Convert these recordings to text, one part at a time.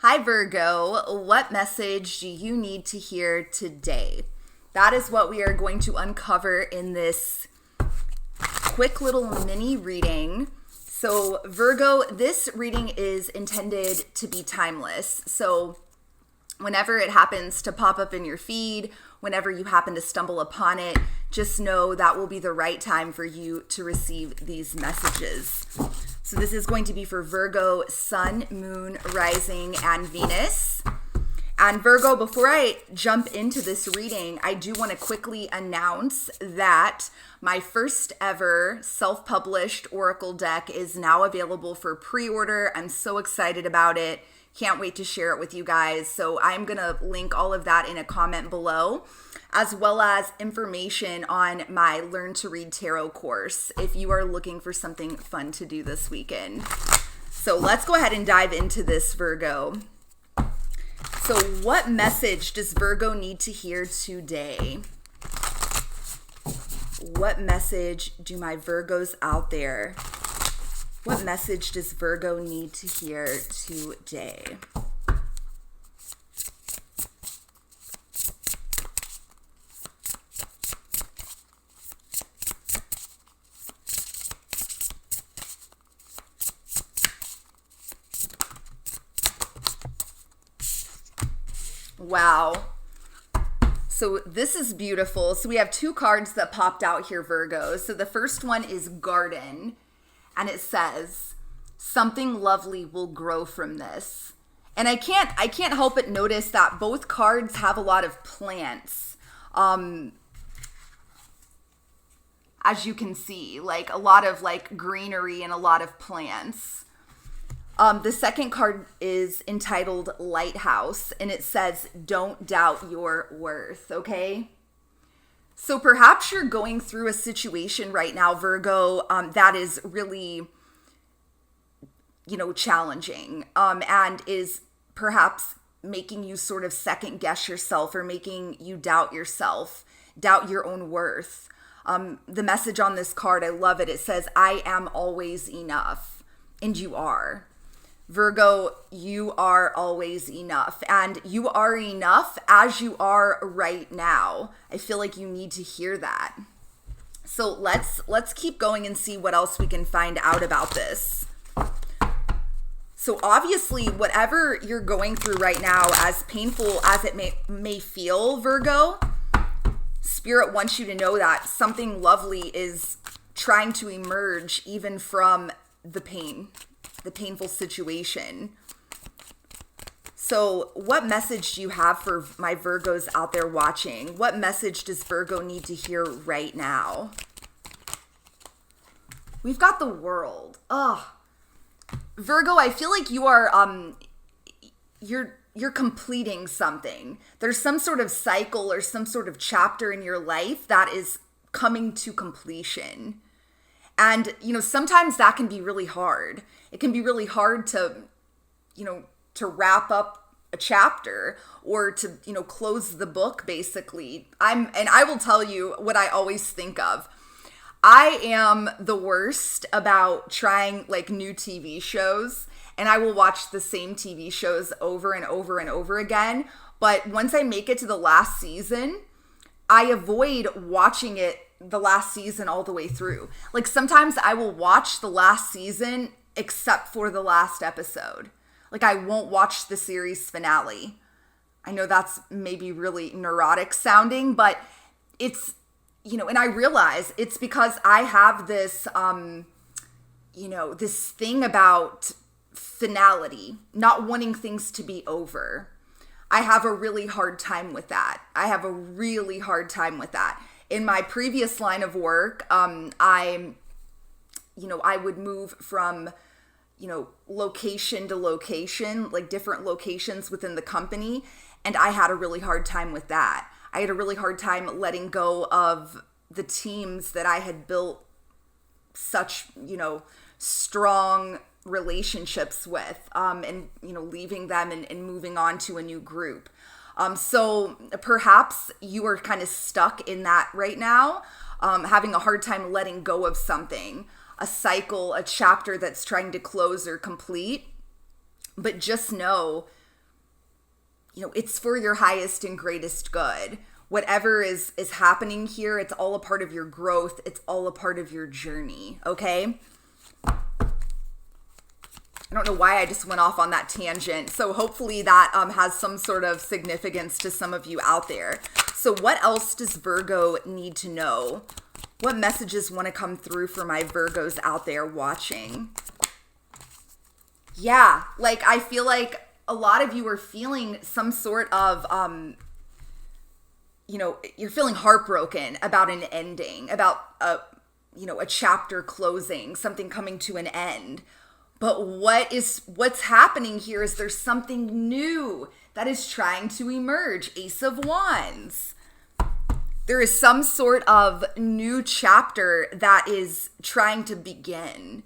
Hi Virgo, what message do you need to hear today? That is what we are going to uncover in this quick little mini reading. So Virgo, this reading is intended to be timeless. So whenever it happens to pop up in your feed, whenever you happen to stumble upon it, just know that will be the right time for you to receive these messages. So this is going to be for Virgo, Sun, Moon, Rising, and Venus. And Virgo, before I jump into this reading, I do want to quickly announce that my first ever self-published Oracle deck is now available for pre-order. I'm so excited about it. Can't wait to share it with you guys. So I'm going to link all of that in a comment below, as well as information on my Learn to Read Tarot course if you are looking for something fun to do this weekend. So let's go ahead and dive into this, Virgo. So what message does Virgo need to hear today? What message do my Virgos out there? What message does Virgo need to hear today? Wow. So this is beautiful. So we have two cards that popped out here, Virgo. So the first one is Garden. And it says, something lovely will grow from this. And I can't help but notice that both cards have a lot of plants. As you can see, like a lot of like greenery and a lot of plants. The second card is entitled Lighthouse, and it says, don't doubt your worth, okay? So perhaps you're going through a situation right now, Virgo, that is really, challenging, and is perhaps making you sort of second guess yourself or making you doubt yourself, doubt your own worth. The message on this card, I love it. It says, I am always enough, and you are. Virgo, you are always enough, and you are enough as you are right now. I feel like you need to hear that. So let's keep going and see what else we can find out about this. So obviously, whatever you're going through right now, as painful as it may feel, Virgo, Spirit wants you to know that something lovely is trying to emerge even from the pain. The painful situation. So what message do you have for my Virgos out there watching? What message does Virgo need to hear right now? We've got the World. Virgo, I feel like you are you're completing something. There's some sort of cycle or some sort of chapter in your life that is coming to completion. And, sometimes that can be really hard. It can be really hard to, to wrap up a chapter or to, close the book, basically. And I will tell you what I always think of. I am the worst about trying like new TV shows, and I will watch the same TV shows over and over and over again. But once I make it to the last season, I avoid watching it the last season all the way through. Like sometimes I will watch the last season except for the last episode. Like I won't watch the series finale. I know that's maybe really neurotic sounding, but it's, and I realize it's because I have this, this thing about finality, not wanting things to be over. I have a really hard time with that. In my previous line of work, I would move from, location to location, like different locations within the company. And I had a really hard time with that. I had a really hard time letting go of the teams that I had built such, strong relationships with, and, leaving them and moving on to a new group. So perhaps you are kind of stuck in that right now, having a hard time letting go of something, a cycle, a chapter that's trying to close or complete. But just know it's for your highest and greatest good. Whatever is happening here, it's all a part of your growth. It's all a part of your journey, okay? I don't know why I just went off on that tangent. So hopefully that has some sort of significance to some of you out there. So what else does Virgo need to know? What messages want to come through for my Virgos out there watching? Yeah, like I feel like a lot of you are feeling some sort of, you're feeling heartbroken about an ending, about a chapter closing, something coming to an end. But what's happening here is there's something new that is trying to emerge. Ace of Wands. There is some sort of new chapter that is trying to begin.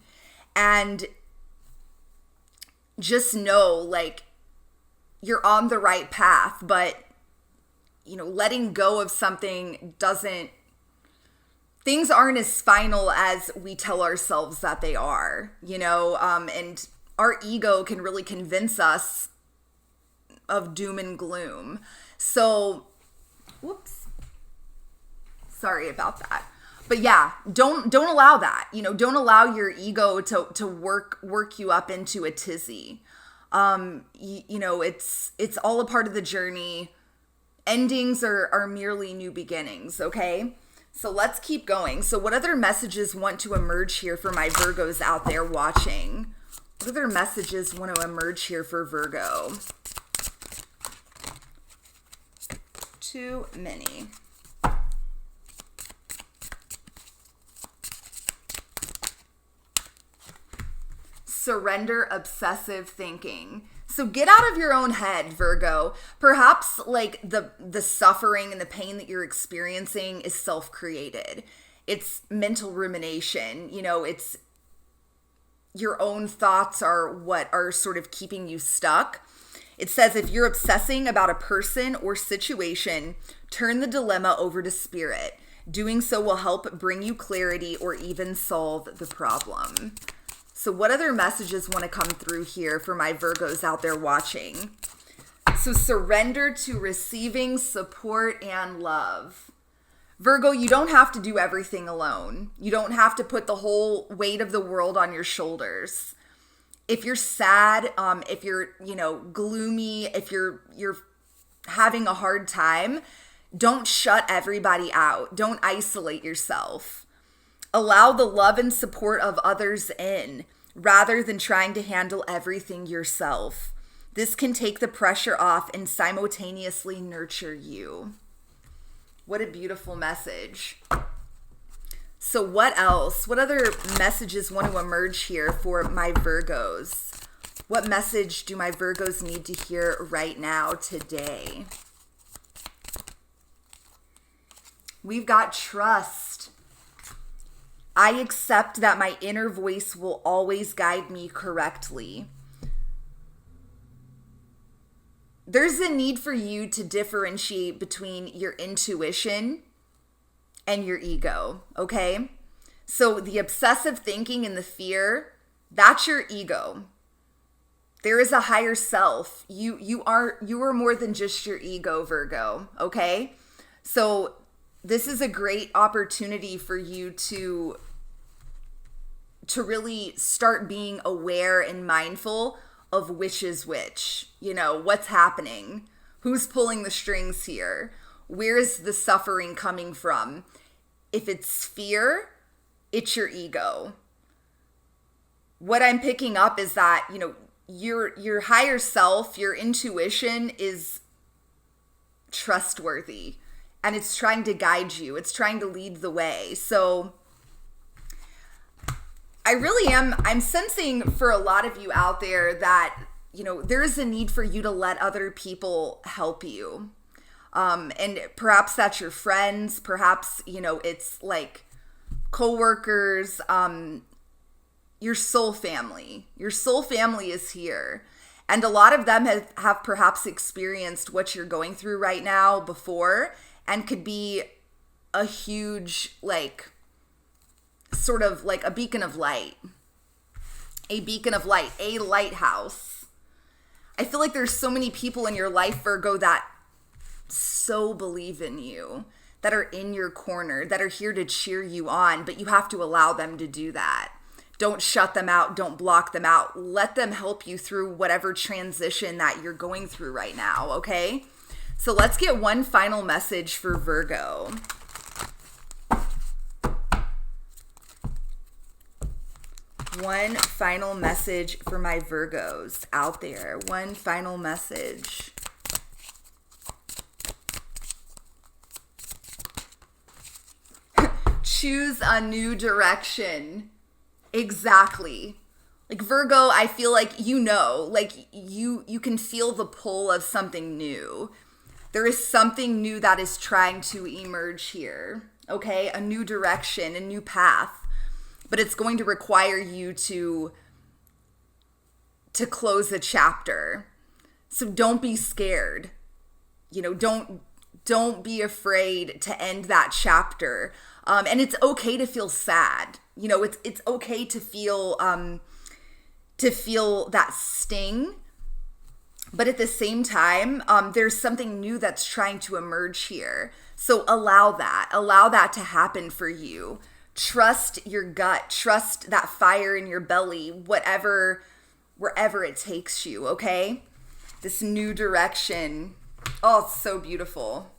And just know, like, you're on the right path, but, letting go of something things aren't as final as we tell ourselves that they are, and our ego can really convince us of doom and gloom. So, whoops. Sorry about that. But yeah, don't allow that. Don't allow your ego to work you up into a tizzy. It's all a part of the journey. Endings are merely new beginnings, okay? So let's keep going. So what other messages want to emerge here for my Virgos out there watching? What other messages want to emerge here for Virgo? Too many. Surrender obsessive thinking. So get out of your own head, Virgo. Perhaps like the suffering and the pain that you're experiencing is self-created. It's mental rumination. It's your own thoughts are what are sort of keeping you stuck. It says if you're obsessing about a person or situation, turn the dilemma over to spirit. Doing so will help bring you clarity or even solve the problem. So what other messages want to come through here for my Virgos out there watching? So surrender to receiving support and love. Virgo, you don't have to do everything alone. You don't have to put the whole weight of the world on your shoulders. If you're sad, if you're, gloomy, if you're having a hard time, don't shut everybody out. Don't isolate yourself. Allow the love and support of others in, rather than trying to handle everything yourself. This can take the pressure off and simultaneously nurture you. What a beautiful message. So what else? What other messages want to emerge here for my Virgos? What message do my Virgos need to hear right now, today? We've got trust. I accept that my inner voice will always guide me correctly. There's a need for you to differentiate between your intuition and your ego, okay? So the obsessive thinking and the fear, that's your ego. There is a higher self. You are more than just your ego, Virgo, okay? So this is a great opportunity for you to really start being aware and mindful of which is which. What's happening? Who's pulling the strings here? Where is the suffering coming from? If it's fear, it's your ego. What I'm picking up is that, your higher self, your intuition is trustworthy, and it's trying to guide you. It's trying to lead the way. So I'm sensing for a lot of you out there that, there is a need for you to let other people help you. And perhaps that's your friends, perhaps, it's like coworkers, your soul family. Your soul family is here. And a lot of them have perhaps experienced what you're going through right now before, and could be a huge, sort of like a beacon of light, a lighthouse. I feel like there's so many people in your life, Virgo, that so believe in you, that are in your corner, that are here to cheer you on, but you have to allow them to do that. Don't shut them out. Don't block them out. Let them help you through whatever transition that you're going through right now, okay? So let's get one final message for Virgo. One final message for my Virgos out there. One final message. Choose a new direction. Exactly. Like Virgo, I feel like you can feel the pull of something new. There is something new that is trying to emerge here. Okay? A new direction, a new path. But it's going to require you to close a chapter. So don't be scared. Don't be afraid to end that chapter. And it's okay to feel sad. It's okay to feel that sting. But at the same time, there's something new that's trying to emerge here. So allow that to happen for you. Trust your gut, trust that fire in your belly, wherever it takes you, okay? This new direction. Oh, it's so beautiful.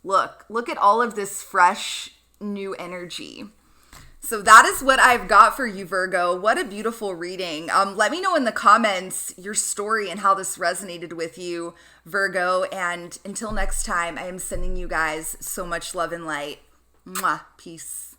Look at all of this fresh new energy. So that is what I've got for you, Virgo. What a beautiful reading. Let me know in the comments your story and how this resonated with you, Virgo. And until next time, I am sending you guys so much love and light. Mwah. Peace.